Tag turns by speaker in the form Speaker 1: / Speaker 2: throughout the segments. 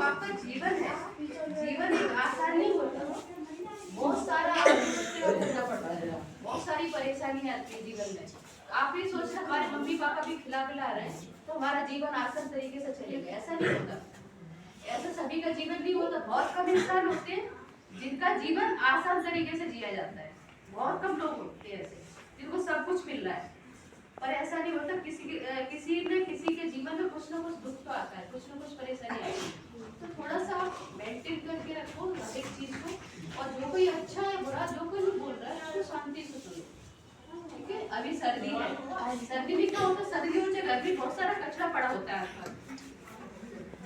Speaker 1: आपका जीवन है, जीवन एक आसान नहीं होता, बहुत सारा करना पड़ता है, बहुत सारी परेशानियां आती है जीवन में। आप ये सोच रहे हमारे मम्मी पापा भी खिला पिला रहे हैं तो हमारा जीवन आसान तरीके से चलेगा, ऐसा नहीं होता। ऐसा सभी का जीवन नहीं होता। बहुत कम इंसान होते हैं जिनका जीवन आसान तरीके से जिया जाता है, बहुत कम लोग होते हैं ऐसे जिनको सब कुछ मिल रहा है। पर ऐसा नहीं होता, किसी के जीवन में कुछ ना कुछ दुख तो आता है, कुछ ना कुछ परेशानी आती है। तो थोड़ा सा आप मेंटेन करके रखो हर एक चीज को, और जो कोई अच्छा है बुरा जो कोई बोल रहा है उसको शांति से सुनो, ठीक है। अभी सर्दी है, सर्दी में क्या होता है, सर्दियों में घर में बहुत सारा कचरा पड़ा होता है, आसपास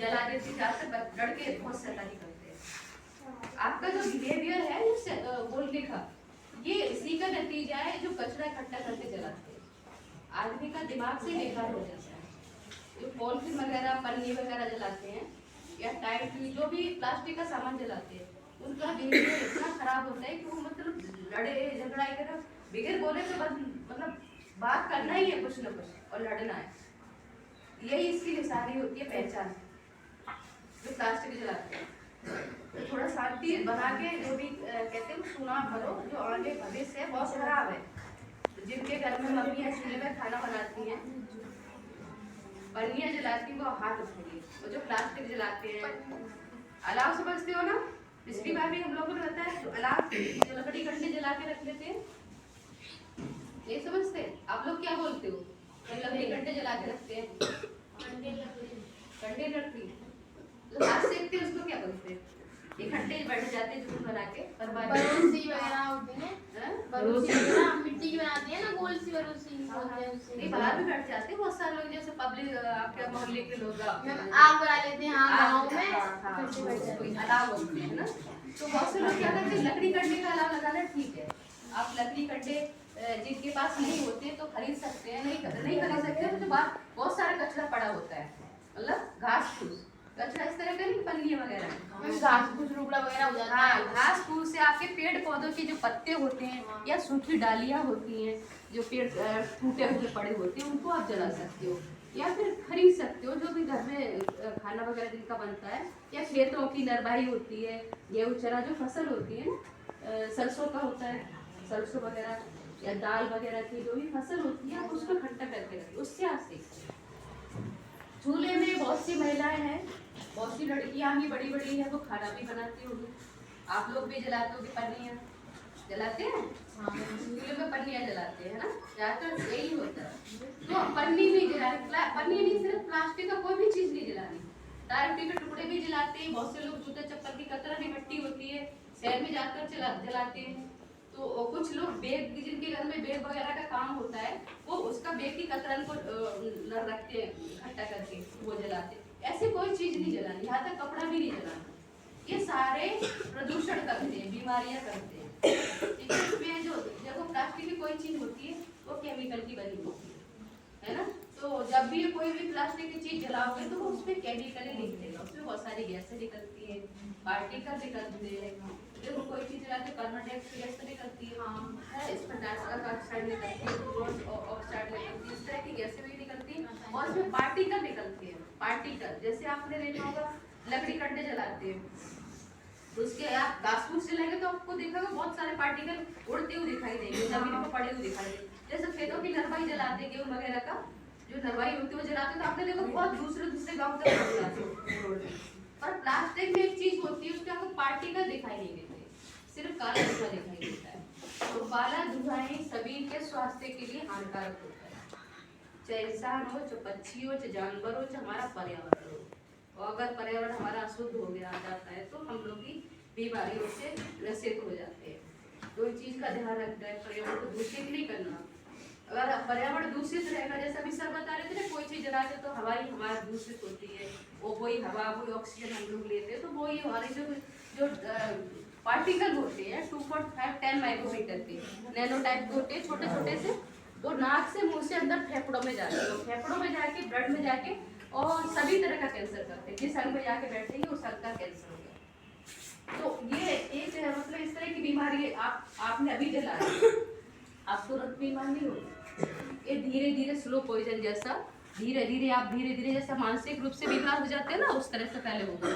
Speaker 1: जला देती जाकर डर के बहुत शैतानी करते हैं। आपका जो बिहेवियर है वो बोलने का, ये इसी का नतीजा है जो कचरा इकट्ठा करके जलाते हैं। आदमी का दिमाग से बेकार हो जाता है। जो पॉलिथीन वगैरह पन्नी वगैरह जलाते हैं या टाइट जो भी प्लास्टिक का सामान जलाते हैं, उनका बिहेवियर इतना खराब होता है कि वो मतलब लड़े झगड़ा कर बिगैर बोले तो बस मतलब बात करना ही है कुछ न कुछ और लड़ना है। यही इसकी निशानी होती है, पहचान जो प्लास्टिक जलाते हैं। तो थोड़ा शांति बना के जो भी कहते हैं सुना करो, जो आगे भविष्य है बहुत खराब है। जिनके घर में मम्मियाँ चूल्हे में खाना बनाती हैं, पन्नियाँ जलाती हैं, वो हाथ उठाइए। वो जो प्लास्टिक जलाते हैं, अलाव समझते हो ना, पिछली बार भी हम लोगों ने बताया जो अलाव जो लकड़ी कंडे जला के रख लेते हैं, ये समझते हैं? आप लोग क्या बोलते हो? लकड़ी कंडे जला के रखते हैं, कंडे लकड़ी तो हाथ सेकते हैं, उसको क्या बोलते हैं? इकट्ठे बैठ जाते हैं जुट बना के,
Speaker 2: बरूसी वगैरह होती है, बरूसी वगैरह मिट्टी की बनाते हैं ना, गोल सी बरूसी बोलते हैं उसे।
Speaker 1: नहीं, बाहर भी बैठ जाते हैं बहुत सारे लोग, जैसे पब्लिक आपके मोहल्ले के लोग
Speaker 2: आग बना लेते हैं, हाँ गाँव में
Speaker 1: अलाव होते हैं ना। तो बहुत से लोग क्या करते हैं, लकड़ी कंडे का अलाव लगाना ठीक है। आप लकड़ी कंडे जिनके पास नहीं होते तो खरीद सकते हैं, नहीं खरीद सकते तो बहुत सारा कचरा पड़ा होता है, मतलब घास फूस कचरा इस तरह का नहीं, पन्नियाँ वगैरह
Speaker 2: घास फूस रुपड़ा वगैरह हो जाता है।
Speaker 1: घास फूस से आपके पेड़ पौधों के जो पत्ते होते हैं या सूखी डालियाँ होती हैं, जो पेड़ टूटे हुए पड़े होते हैं, उनको आप जला सकते हो या फिर खरीद सकते हो। जो भी घर में खाना वगैरह जिनका बनता है, या खेतों की नरवाई होती है, गेहूँ चना जो फसल होती है ना, सरसों का होता है, सरसों वगैरह या दाल वगैरह की जो भी फसल होती है, आप उसको इकट्ठा करके रखिए। उससे आप सीख चूल्हे में बहुत सी महिलाएं हैं, बहुत सी लड़कियां भी बड़ी बड़ी है, वो खाना भी बनाती होगी। आप लोग भी जलाते होगे, पन्नियाँ जलाते हैं, चूल्हे में पन्नियाँ जलाते हैं ना, ज्यादातर यही होता है। तो पन्नी नहीं जलानी, पन्नी नहीं, सिर्फ प्लास्टिक का कोई भी चीज नहीं जलानी, टायर के टुकड़े भी जलाते हैं। बहुत से लोग जूते चप्पल की कतरन इकट्ठी होती है, शहर में जाकर जलाते हैं। तो कुछ लोग बेग, जिनके घर में बेग वगैरह का काम होता है, वो उसका बेग की कतरन को रखते हैं इकट्ठा करके, वो जलाते हैं। ऐसे कोई चीज नहीं जलानी, यहाँ तक कपड़ा भी नहीं जलाना। ये सारे प्रदूषण करते हैं, बीमारियां करते हैं। इसमें जो देखो प्लास्टिक की कोई चीज होती है वो केमिकल की बनी होती है ना। तो जब भी कोई भी प्लास्टिक की चीज जलाओगे तो वो उसमें केमिकल लिख देगा, उसमें बहुत सारी गैसें निकलती है, पार्टिकल निकलते हैं। देखो कोई चीज जलाते कार्बन डाइऑक्साइड गैस निकलती है, हाँ, इसमें डाइऑक्साइड ऑक्साइड निकलती है, ऑक्साइड निकलती है, इस तरह की गैसें भी निकलती हैं। और इसमें पार्टिकल निकलते हैं, पार्टिकल जैसे आपने देखा होगा लकड़ी कंडे जलाते हैं, तो उसके आप घास फूस जलाएंगे तो आपको देखोगे बहुत सारे पार्टिकल उड़ते हुए दिखाई देंगे, जमीन पर पड़े हुए दिखाई देंगे। जैसे खेतों की नरवाई जलाते हैं, गेहूं वगैरह का जो नरवाई होती है वो जलाते, तो आपने देखो बहुत दूसरे गाँव तक जलाते। पर प्लास्टिक में एक चीज होती है, उसके आपको पार्टिकल दिखाई नहीं देते, सिर्फ काला धुआं दिखाई देता है। तो काला धुआं सभी के स्वास्थ्य के लिए हानिकारक होता है, चाहे इंसान हो, चाहे पक्षी हो, चाहे जानवर हो, चाहे हमारा पर्यावरण हो। और अगर पर्यावरण हमारा अशुद्ध हो गया जाता है तो हम लोग की बीमारियों से ग्रसित हो जाते हैं। तो इस चीज का ध्यान रखना है, पर्यावरण को दूषित नहीं करना। अगर पर्यावरण दूषित रहेगा, जैसा अभी सर बता रहे थे ना, कोई चीज जलाते तो हमारा दूषित होती है, वो वही हवा वही ऑक्सीजन हम लोग लेते हैं, तो वो ये हमारे जो पार्टिकल होते हैं 2.5-10 माइक्रोमीटर के नैनो टाइप के होते हैं, छोटे छोटे से, वो नाक से मुंह से अंदर फेफड़ों में जाते हैं, फेफड़ों में जाके ब्लड में जाके और सभी तरह का कैंसर करते हैं। जिस अंग में जाके बैठेंगे उस अंग का कैंसर हो गया। तो ये एक मतलब इस तरह की बीमारी आपने अभी जलाया, आप तुरंत बीमार नहीं होगी, ये धीरे धीरे स्लो पॉइजन जैसा, धीरे धीरे जैसा मानसिक रूप से बीमार हो जाते हैं ना, उस तरह से पहले होगा।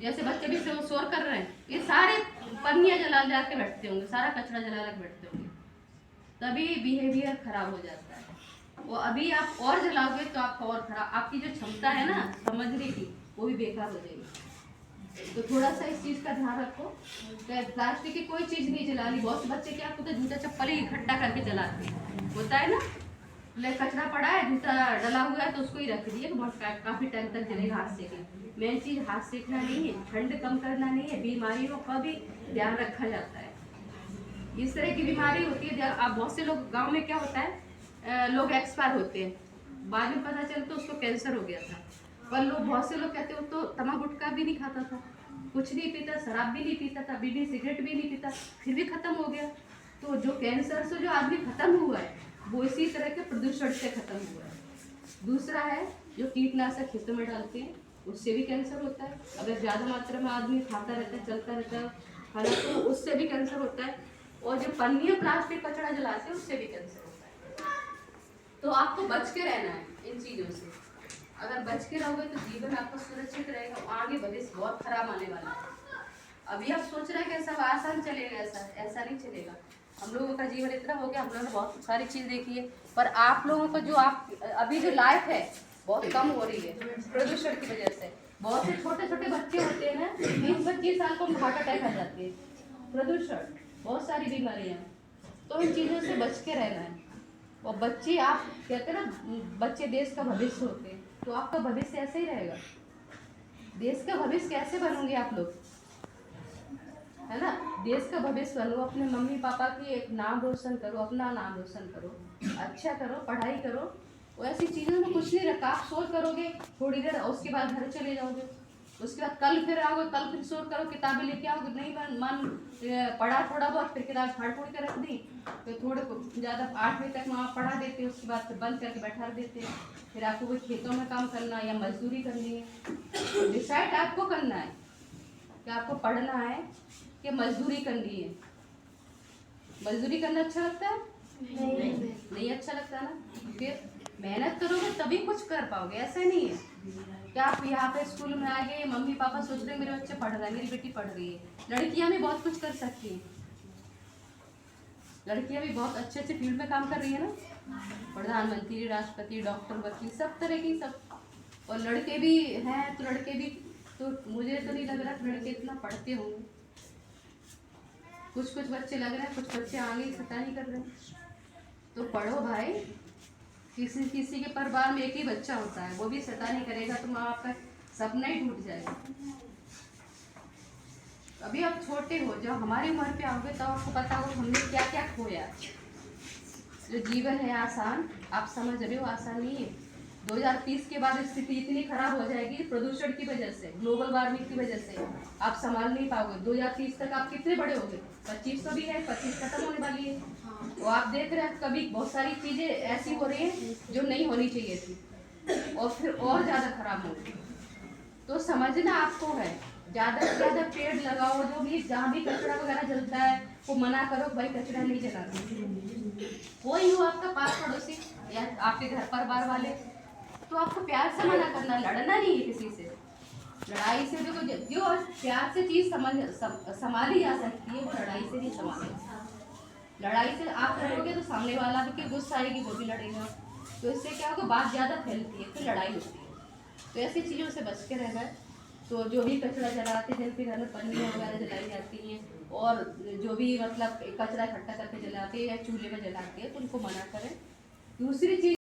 Speaker 1: जैसे बच्चे भी शोर कर रहे हैं, ये सारे पन्नियाँ जला जला के बैठते होंगे, सारा कचरा जला के बैठते होंगे, तभी बिहेवियर खराब हो जाता है। वो अभी आप और जलाओगे तो आपका और खराब, आपकी जो क्षमता है ना समझने की, वो भी बेकार हो जाएगी। तो थोड़ा सा इस चीज़ का ध्यान रखो। प्लास्टिक की कोई चीज़ नहीं जलानी। बहुत से बच्चे क्या होते हैं, जूता चप्पल ही इकट्ठा करके जलाते हैं, होता है ना, ले कचरा पड़ा है, जूता डला हुआ है तो उसको ही रख दिए, बहुत काफ़ी टाइम तक जलेगा हाथ सेके। मेन चीज़ हाथ सेकना नहीं है, ठंड कम करना नहीं है, बीमारियों का भी ध्यान रखा जाता है। इस तरह की बीमारी होती है। आप बहुत से लोग गांव में क्या होता है, लोग एक्सपायर होते हैं, बाद में पता चलता है उसको कैंसर हो गया था। पर लोग, बहुत से लोग कहते हो तो तम्बाकू गुटखा भी नहीं खाता था, कुछ नहीं पीता, शराब भी नहीं पीता था, बीड़ी सिगरेट भी नहीं पीता, फिर भी खत्म हो गया। तो जो कैंसर से जो आदमी खत्म हुआ है वो इसी तरह के प्रदूषण से खत्म हुआ है। दूसरा है जो कीटनाशक खेतों में डालते हैं, उससे भी कैंसर होता है। अगर ज़्यादा मात्रा में आदमी खाता रहता है, चलता रहता है खाना, तो उससे भी कैंसर होता है। और जो पन्नियाँ प्लास्टिक कचरा जलाते हैं उससे भी कैंसर होता है। तो आपको बच के रहना है इन चीज़ों से। अगर बच के रहोगे तो जीवन आपका सुरक्षित रहेगा। आगे भविष्य बहुत खराब आने वाला है। अभी आप सोच रहे हैं कि सब आसान चलेगा, ऐसा नहीं चलेगा। हम लोगों का जीवन इतना हो गया, हम लोगों ने बहुत सारी चीज़ देखी है, पर आप लोगों को जो आप अभी जो लाइफ है बहुत कम हो रही है प्रदूषण की वजह से। बहुत से छोटे छोटे बच्चे होते हैं ना, 20-25 साल को उनको हार्ट अटैक आ जाती है। प्रदूषण, बहुत सारी बीमारियाँ। तो इन चीज़ों से बच के रहना है। और बच्चे, आप कहते हैं ना बच्चे देश का भविष्य होते हैं, तो आपका भविष्य ऐसे ही रहेगा। देश का भविष्य कैसे बनोगे आप लोग, है ना। देश का भविष्य बनो, अपने मम्मी पापा की एक नाम रोशन करो, अपना नाम रोशन करो, अच्छा करो, पढ़ाई करो। वो ऐसी चीज़ों में कुछ नहीं रखा। आप शोर करोगे थोड़ी देर, उसके बाद घर चले जाओगे, उसके बाद कल फिर आओगे, कल फिर शोर करो, किताबें लेके आओगे, नहीं मन पढ़ा थोड़ा बहुत, फिर किताब फाड़ फूड़ के रख दी, तो थोड़े ज़्यादा 8 बजे तक वहाँ पढ़ा देते हैं, उसके बाद फिर बंद करके बैठा देते हैं। फिर आपको कोई खेतों में काम करना है या मजदूरी करनी है, डिसाइड आपको करना है कि आपको पढ़ना है कि मजदूरी करनी है। मजदूरी करना अच्छा लगता है? नहीं अच्छा लगता ना। फिर मेहनत करोगे तभी कुछ कर पाओगे, ऐसा नहीं है कि आप यहाँ पे स्कूल में आ गए, मम्मी पापा सोच रहे हैं मेरे बच्चे पढ़ रहा है, मेरी बेटी पढ़ रही है। लड़कियां भी बहुत कुछ कर सकती हैं, लड़कियां भी बहुत अच्छे अच्छे फील्ड में काम कर रही है ना, प्रधानमंत्री, राष्ट्रपति, डॉक्टर, वकील, सब तरह की सब। और लड़के भी हैं, तो लड़के भी, तो मुझे तो नहीं लग रहा लड़के इतना पढ़ते होंगे। कुछ कुछ बच्चे लग रहे हैं, कुछ बच्चे आगे शैतानी कर रहे हैं। तो पढ़ो भाई। किसी किसी के परिवार में एक ही बच्चा होता है, वो भी शैतानी करेगा तो माँ बाप का सपना ही टूट जाएगा। अभी आप छोटे हो, जब हमारी उम्र पे आओगे तो आपको पता होगा हमने क्या क्या खोया। जो जीवन है आसान, आप समझ रहे हो, आसान नहीं है। 2030 के बाद स्थिति इतनी खराब हो जाएगी प्रदूषण की वजह से, ग्लोबल वार्मिंग की वजह से, आप संभाल नहीं पाओगे। 2030 तक आप कितने बड़े होगे? 25 तो भी है, 25 खत्म होने वाली है। वो आप देख रहे हैं कभी बहुत सारी चीजें ऐसी हो रही हैं जो नहीं होनी चाहिए थी, और फिर और ज्यादा खराब होगी। तो समझना आपको है, ज्यादा से ज्यादा पेड़ लगाओ। जो भी जहाँ भी कचरा वगैरह जलता है वो मना करो, भाई कचरा नहीं जलाना। कोई हो आपका पास पड़ोसी या आपके घर परिवार वाले, तो आपको प्यार से मना करना, लड़ना नहीं है किसी से। लड़ाई से देखो, जो प्यार से चीज संभाली जा सकती है वो लड़ाई से नहीं संभाली। लड़ाई से आप लड़ोगे तो सामने वाला भी गुस्सा आएगी, वो भी लड़ेगा, तो इससे क्या होगा, बात ज़्यादा फैलती है, फिर लड़ाई होती है। तो ऐसी चीज़ों से बच के रहना है। तो जो भी कचरा जलाते हैं, जिनके घर में पन्नियाँ वगैरह जलाई जाती हैं, और जो भी मतलब कचरा इकट्ठा करके जलाते हैं या चूल्हे में जलाते हैं, तो उनको मना करें। दूसरी चीज़